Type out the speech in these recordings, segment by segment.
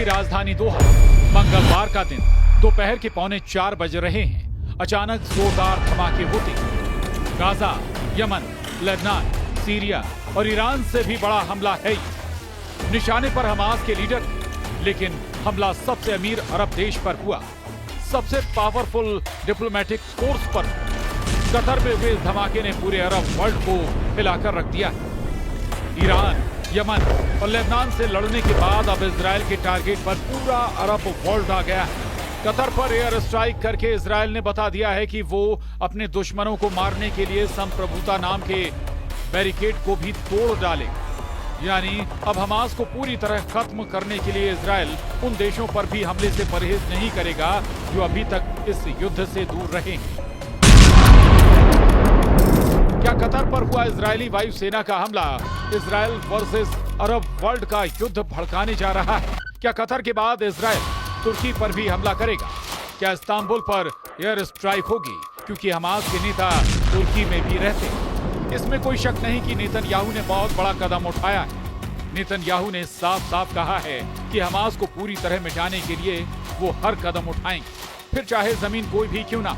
की राजधानी दोहा मंगलवार का दिन दोपहर के 3:45 बज रहे हैं। अचानक जोरदार धमाके होते। गाजा, यमन, लेबनान, सीरिया और ईरान से भी बड़ा हमला है। निशाने पर हमास के लीडर, लेकिन हमला सबसे अमीर अरब देश पर हुआ, सबसे पावरफुल डिप्लोमेटिक फोर्स पर। कतर में हुए इस धमाके ने पूरे अरब वर्ल्ड को हिलाकर रख दिया। ईरान, यमन और लेबनान से लड़ने के बाद अब इजराइल के टारगेट पर पूरा अरब वर्ल्ड आ गया है। कतर पर एयर स्ट्राइक करके इजराइल ने बता दिया है कि वो अपने दुश्मनों को मारने के लिए संप्रभुता नाम के बैरिकेड को भी तोड़ डाले। यानी अब हमास को पूरी तरह खत्म करने के लिए इजराइल उन देशों पर भी हमले से परहेज नहीं करेगा जो अभी तक इस युद्ध से दूर रहे हैं। क्या कतर पर हुआ इजरायली वायुसेना का हमला इजराइल वर्सेस अरब वर्ल्ड का युद्ध भड़काने जा रहा है? क्या कतर के बाद इजराइल तुर्की पर भी हमला करेगा? क्या इस्तांबुल पर एयर स्ट्राइक होगी क्योंकि हमास के नेता तुर्की में भी रहते हैं? इसमें कोई शक नहीं कि नेतन्याहू ने बहुत बड़ा कदम उठाया है। नेतन्याहू ने साफ साफ कहा है कि हमास को पूरी तरह मिटाने के लिए वो हर कदम उठाएंगे, फिर चाहे जमीन कोई भी क्यों ना।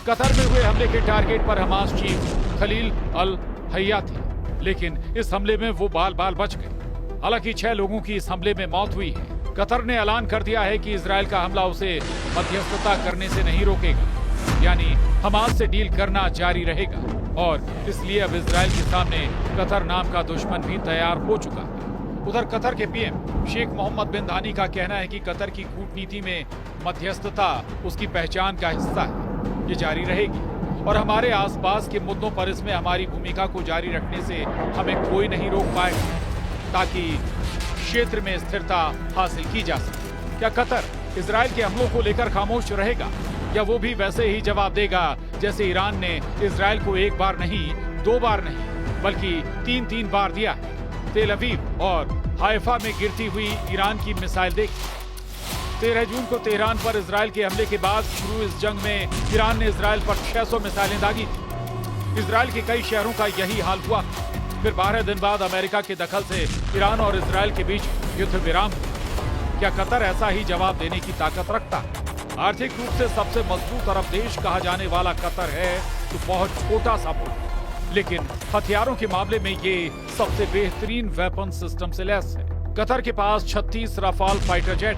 कतर में हुए हमले के टारगेट पर हमास चीफ खलील अल हैया थे, लेकिन इस हमले में वो बाल बाल बच गए। हालांकि 6 लोगों की इस हमले में मौत हुई है। कतर ने ऐलान कर दिया है कि इजराइल का हमला उसे मध्यस्थता करने से नहीं रोकेगा, यानी हमास से डील करना जारी रहेगा। और इसलिए अब इजराइल के सामने कतर नाम का दुश्मन भी तैयार हो चुका है। उधर कतर के पीएम शेख मोहम्मद बिन धानी का कहना है कि कतर की कूटनीति में मध्यस्थता उसकी पहचान का हिस्सा है, ये जारी रहेगी और हमारे आसपास के मुद्दों पर इसमें हमारी भूमिका को जारी रखने से हमें कोई नहीं रोक पाएगा, ताकि क्षेत्र में स्थिरता हासिल की जा सके। क्या कतर इजराइल के हमलों को लेकर खामोश रहेगा या वो भी वैसे ही जवाब देगा जैसे ईरान ने इजराइल को 1 बार नहीं, 2 बार नहीं बल्कि 3 बार दिया है? तेल अवीव और हाइफा में गिरती हुई ईरान की मिसाइल देखी। 13 जून को तेहरान पर इजराइल के हमले के बाद शुरू इस जंग में ईरान ने इजराइल पर 600 मिसाइलें दागी थी। इजराइल के कई शहरों का यही हाल हुआ। फिर 12 दिन बाद अमेरिका के दखल से ईरान और इजराइल के बीच युद्ध विराम हुआ। क्या कतर ऐसा ही जवाब देने की ताकत रखता है? आर्थिक रूप से सबसे मजबूत अरब देश कहा जाने वाला कतर है तो बहुत छोटा सा मुल्क, लेकिन हथियारों के मामले में ये सबसे बेहतरीन वेपन सिस्टम से लैस है। कतर के पास 36 राफाल फाइटर जेट,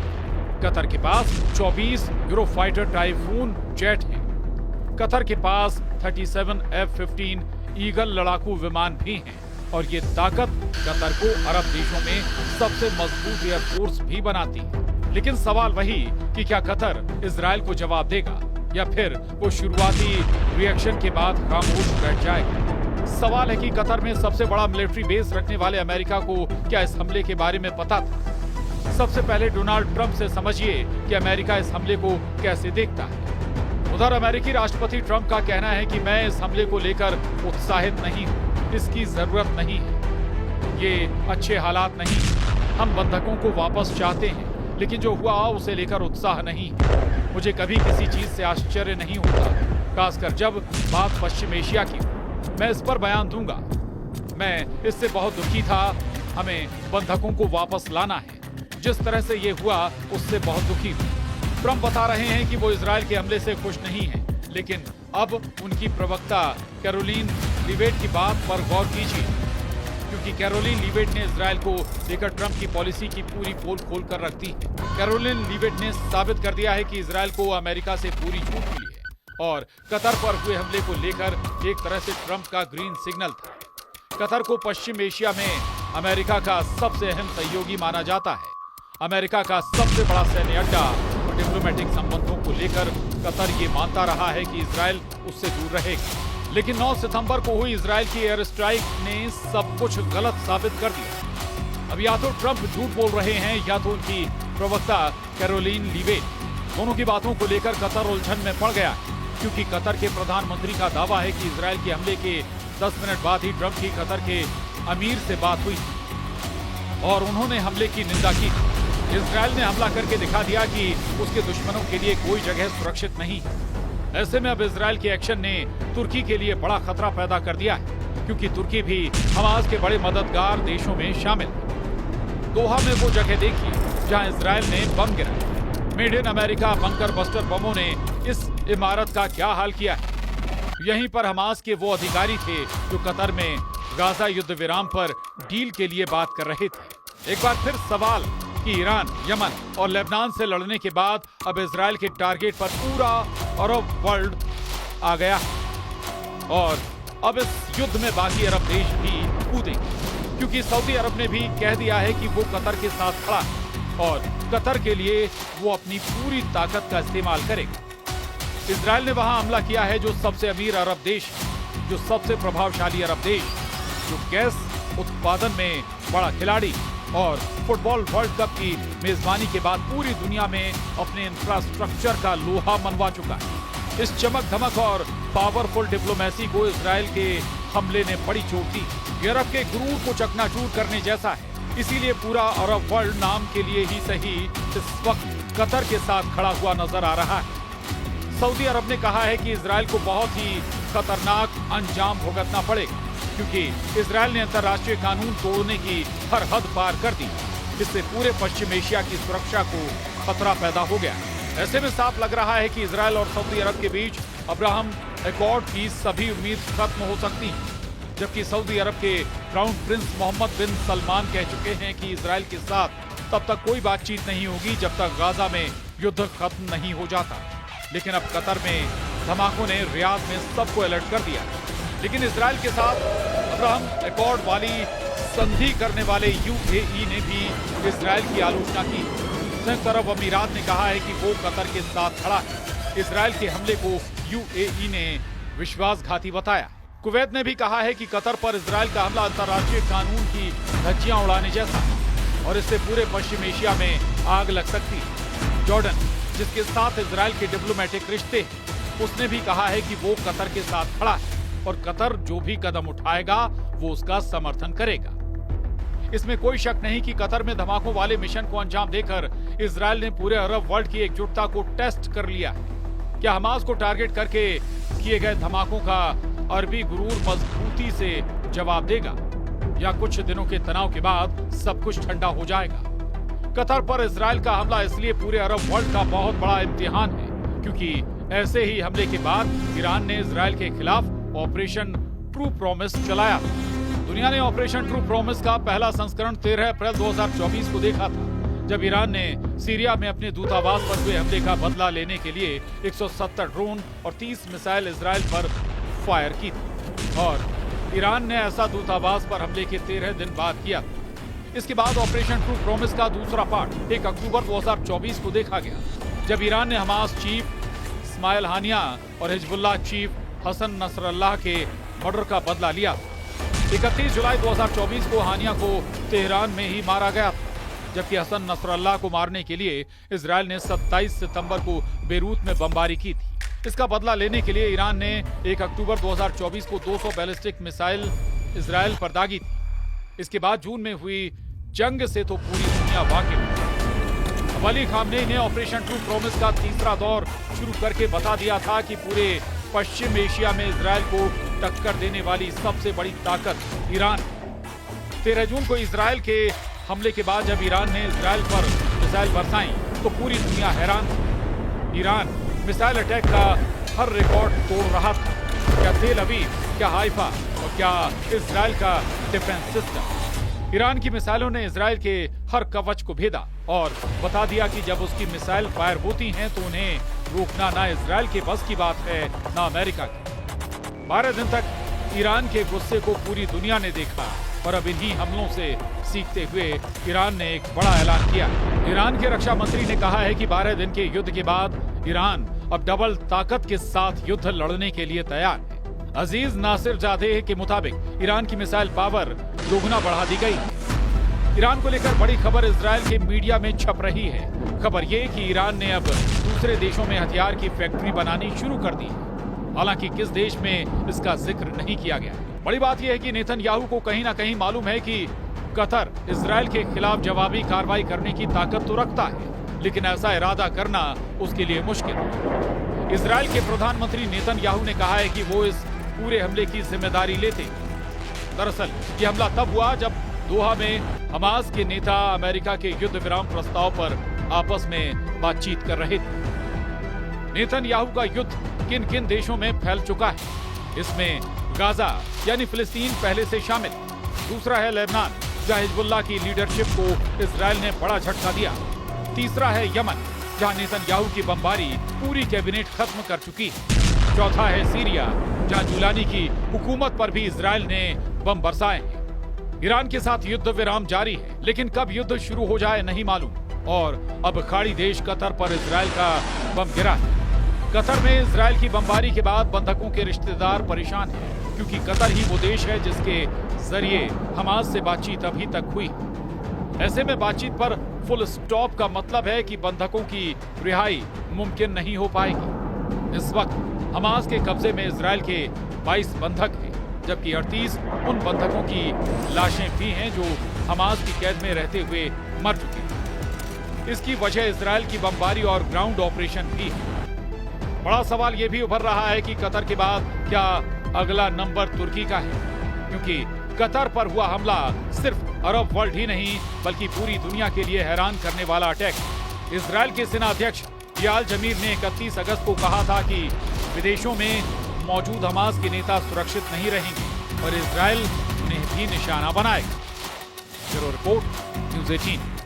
कतर के पास 24 यूरोफाइटर टाइफून जेट हैं। कतर के पास 37 F-15 ईगल लड़ाकू विमान भी हैं और ये ताकत कतर को अरब देशों में सबसे मजबूत एयरफोर्स भी बनाती है। लेकिन सवाल वही कि क्या कतर इजराइल को जवाब देगा या फिर वो शुरुआती रिएक्शन के बाद खामोश बैठ जाएगा? सवाल है कि कतर में सबसे बड़ा मिलिट्री बेस रखने वाले अमेरिका को क्या इस हमले के बारे में पता था? सबसे पहले डोनाल्ड ट्रंप से समझिए कि अमेरिका इस हमले को कैसे देखता है। उधर अमेरिकी राष्ट्रपति ट्रंप का कहना है कि मैं इस हमले को लेकर उत्साहित नहीं हूँ, इसकी जरूरत नहीं है, ये अच्छे हालात नहीं, हम बंधकों को वापस चाहते हैं, लेकिन जो हुआ उसे लेकर उत्साह नहीं। मुझे कभी किसी चीज से आश्चर्य नहीं होता, खासकर जब बात पश्चिम एशिया की हो। मैं इस पर बयान दूंगा। मैं इससे बहुत दुखी था। हमें बंधकों को वापस लाना है। जिस तरह से ये हुआ उससे बहुत दुखी हूँ। ट्रंप बता रहे हैं कि वो इजराइल के हमले से खुश नहीं हैं, लेकिन अब उनकी प्रवक्ता कैरोलिन लीवेट की बात पर गौर कीजिए, क्योंकि कैरोलिन लीवेट ने इजराइल को लेकर ट्रंप की पॉलिसी की पूरी पोल खोल कर रख दी है। कैरोलिन लीवेट ने साबित कर दिया है कि इजराइल को अमेरिका से पूरी छूट मिली है और कतर पर हुए हमले को लेकर एक तरह से ट्रंप का ग्रीन सिग्नल था। कतर को पश्चिम एशिया में अमेरिका का सबसे अहम सहयोगी माना जाता है। अमेरिका का सबसे बड़ा सैन्य अड्डा और डिप्लोमेटिक संबंधों को लेकर कतर ये मानता रहा है कि इजराइल उससे दूर रहेगा। लेकिन 9 सितंबर को हुई इजराइल की एयर स्ट्राइक ने सब कुछ गलत साबित कर दिया। अब या तो ट्रंप झूठ बोल रहे हैं या तो उनकी प्रवक्ता कैरोलिन लीवेट। दोनों की बातों को लेकर कतर उलझन में पड़ गया है, क्योंकि कतर के प्रधानमंत्री का दावा है कि इजराइल के हमले के 10 मिनट बाद ही ट्रंप की कतर के अमीर से बात हुई और उन्होंने हमले की निंदा की। इजराइल ने हमला करके दिखा दिया कि उसके दुश्मनों के लिए कोई जगह सुरक्षित नहीं है। ऐसे में अब इजराइल के एक्शन ने तुर्की के लिए बड़ा खतरा पैदा कर दिया है, क्योंकि तुर्की भी हमास के बड़े मददगार देशों में शामिल है। दोहा में वो जगह देखिए जहां इजराइल ने बम गिराया। Made in America bunker buster बमों ने इस इमारत का क्या हाल किया है। यहीं पर हमास के वो अधिकारी थे जो कतर में गाजा युद्ध विराम पर डील के लिए बात कर रहे थे। एक बार फिर सवाल कि ईरान, यमन और लेबनान से लड़ने के बाद अब इजराइल के टारगेट पर पूरा अरब वर्ल्ड आ गया और अब इस युद्ध में बाकी अरब देश भी कूदेंगे, क्योंकि सऊदी अरब ने भी कह दिया है कि वो कतर के साथ खड़ा है और कतर के लिए वो अपनी पूरी ताकत का इस्तेमाल करेगा। इजराइल ने वहां हमला किया है जो सबसे अमीर अरब देश, जो सबसे प्रभावशाली अरब देश, जो गैस उत्पादन में बड़ा खिलाड़ी और फुटबॉल वर्ल्ड कप की मेजबानी के बाद पूरी दुनिया में अपने इंफ्रास्ट्रक्चर का लोहा मनवा चुका है। इस चमक धमक और पावरफुल डिप्लोमेसी को इजराइल के हमले ने बड़ी चोट दी। ये अरब के गुरूर को चकनाचूर करने जैसा है। इसीलिए पूरा अरब वर्ल्ड नाम के लिए ही सही इस वक्त कतर के साथ खड़ा हुआ नजर आ रहा है। सऊदी अरब ने कहा है कि इजराइल को बहुत ही खतरनाक अंजाम भुगतना पड़ेगा, क्योंकि इजराइल ने अंतर्राष्ट्रीय कानून तोड़ने की हर हद पार कर दी। इससे पूरे पश्चिम एशिया की सुरक्षा को खतरा पैदा हो गया। ऐसे में साफ लग रहा है कि इजराइल और सऊदी अरब के बीच अब्राहम एकॉर्ड की सभी उम्मीद खत्म हो सकती है, जबकि सऊदी अरब के क्राउन प्रिंस मोहम्मद बिन सलमान कह चुके हैं कि इजराइल के साथ तब तक कोई बातचीत नहीं होगी जब तक गाजा में युद्ध खत्म नहीं हो जाता। लेकिन अब कतर में धमाकों ने रियाद में सबको अलर्ट कर दिया। लेकिन इजराइल के साथ अब्राहम एकॉर्ड वाली संधि करने वाले यूएई ने भी इजराइल की आलोचना की। संयुक्त अरब अमीरात ने कहा है कि वो कतर के साथ खड़ा है। इजराइल के हमले को यूएई ने विश्वासघाती बताया। कुवैत ने भी कहा है कि कतर पर इजराइल का हमला अंतर्राष्ट्रीय कानून की धज्जियां उड़ाने जैसा और इससे पूरे पश्चिम एशिया में आग लग सकती है। जॉर्डन, जिसके साथ इजराइल के डिप्लोमेटिक रिश्ते, उसने भी कहा है कि वो कतर के साथ खड़ा है और कतर जो भी कदम उठाएगा वो उसका समर्थन करेगा। इसमें कोई शक नहीं कि कतर में धमाकों वाले मिशन को अंजाम देकर इजराइल ने पूरे अरब वर्ल्ड की एकजुटता को टेस्ट कर लिया है। क्या हमास को टारगेट करके किए गए धमाकों का अरबी गुरूर मजबूती से जवाब देगा, या कुछ दिनों के तनाव के बाद सब कुछ ठंडा हो जाएगा? कतर पर इजराइल का हमला इसलिए पूरे अरब वर्ल्ड का बहुत बड़ा इम्तिहान है, क्योंकि ऐसे ही हमले के बाद ईरान ने इजराइल के खिलाफ ऑपरेशन ट्रू प्रॉमिस चलाया। दुनिया ने ऑपरेशन ट्रू प्रॉमिस का पहला संस्करण 13 अप्रैल 2024 को देखा था, जब ईरान ने सीरिया में अपने दूतावास पर हुए हमले का बदला लेने के लिए 170 ड्रोन और 30 मिसाइल इजराइल पर फायर की थी। और ईरान ने ऐसा दूतावास पर हमले के 13 दिन बाद किया। इसके बाद ऑपरेशन ट्रू प्रॉमिस का दूसरा पार्ट 1 अक्टूबर 2024 को देखा गया, जब ईरान ने हमास चीफ इस्माइल हानिया और हिजबुल्लाह चीफ हसन नसरल्लाह के मर्डर का बदला लिया। 31 जुलाई 2024 को हानिया को तेहरान में ही मारा गया था, जबकि हसन नसरल्लाह को मारने के लिए इजराइल ने 27 सितंबर को बेरूत में बमबारी की थी। इसका बदला लेने के लिए ईरान ने 1 अक्टूबर 2024 को 200 बैलिस्टिक मिसाइल इजराइल पर दागी थी। इसके बाद जून में हुई जंग से तो पूरी दुनिया वाकिफ। अली खामनेई ने ऑपरेशन ट्रू प्रॉमिस का तीसरा दौर शुरू करके बता दिया था कि पूरे पश्चिम एशिया में इजराइल को टक्कर देने वाली सबसे बड़ी ताकत ईरान। 13 जून को इजराइल के हमले के बाद जब ईरान ने इजराइल पर मिसाइल बरसाई तो पूरी दुनिया हैरान थी। ईरान मिसाइल अटैक का हर रिकॉर्ड तोड़ रहा था। क्या तेल अवीव, क्या हाइफा और क्या इजराइल का डिफेंस सिस्टम। ईरान की मिसाइलों ने इजराइल के हर कवच को भेदा और बता दिया कि जब उसकी मिसाइल फायर होती हैं तो उन्हें रोकना ना इजराइल के बस की बात है ना अमेरिका की। 12 दिन तक ईरान के गुस्से को पूरी दुनिया ने देखा और अब इन्हीं हमलों से सीखते हुए ईरान ने एक बड़ा ऐलान किया। ईरान के रक्षा मंत्री ने कहा है कि 12 दिन के युद्ध के बाद ईरान अब डबल ताकत के साथ युद्ध लड़ने के लिए तैयार है। अजीज नासिर जादेह के मुताबिक ईरान की मिसाइल पावर दोगुना बढ़ा दी गई। ईरान को लेकर बड़ी खबर इजराइल के मीडिया में छप रही है। खबर ये कि ईरान ने अब दूसरे देशों में हथियार की फैक्ट्री बनानी शुरू कर दी है। हालांकि किस देश में इसका जिक्र नहीं किया गया। बड़ी बात यह है कि नेतन्याहू को कहीं ना कहीं मालूम है कि कतर इजराइल के खिलाफ जवाबी कार्रवाई करने की ताकत तो रखता है, लेकिन ऐसा इरादा करना उसके लिए मुश्किल है। इजराइल के प्रधानमंत्री नेतन्याहू ने कहा है कि वो इस पूरे हमले की जिम्मेदारी लेते। दरअसल ये हमला तब हुआ जब दोहा में हमास के नेता अमेरिका के युद्ध विराम प्रस्ताव पर आपस में बातचीत कर रहे थे। नेतन्याहू का युद्ध किन किन देशों में फैल चुका है, इसमें गाजा यानी फिलिस्तीन पहले से शामिल। दूसरा है लेबनान, जहां हिजबुल्लाह की लीडरशिप को इजराइल ने बड़ा झटका दिया। तीसरा है यमन, जहां नेतन्याहू की बमबारी पूरी कैबिनेट खत्म कर चुकी है। चौथा है सीरिया, जहां जुलानी की हुकूमत पर भी इजराइल ने बम बरसाए हैं। ईरान के साथ युद्ध विराम जारी है, लेकिन कब युद्ध शुरू हो जाए नहीं मालूम। और अब खाड़ी देश कतर पर इजराइल का बम गिरा है। कतर में इजराइल की बमबारी के बाद बंधकों के रिश्तेदार परेशान हैं, क्योंकि कतर ही वो देश है जिसके जरिए हमास से बातचीत अभी तक हुई। ऐसे में बातचीत पर फुल स्टॉप का मतलब है कि बंधकों की रिहाई मुमकिन नहीं हो पाएगी। इस वक्त हमास के कब्जे में इजराइल के 22 बंधक हैं, जबकि 38 उन बंधकों की लाशें भी हैं जो हमास की कैद में रहते हुए मर चुके हैं। इसकी वजह इजराइल की बमबारी और ग्राउंड ऑपरेशन भी है। बड़ा सवाल यह भी उभर रहा है कि कतर के बाद क्या अगला नंबर तुर्की का है, क्योंकि कतर पर हुआ हमला सिर्फ अरब वर्ल्ड ही नहीं बल्कि पूरी दुनिया के लिए हैरान करने वाला अटैक। इजराइल के सेना अध्यक्ष याल जमीर ने 31 अगस्त को कहा था कि विदेशों में मौजूद हमास के नेता सुरक्षित नहीं रहेंगे और इजराइल उन्हें भी निशाना बनाएगा। Bureau report, news 18।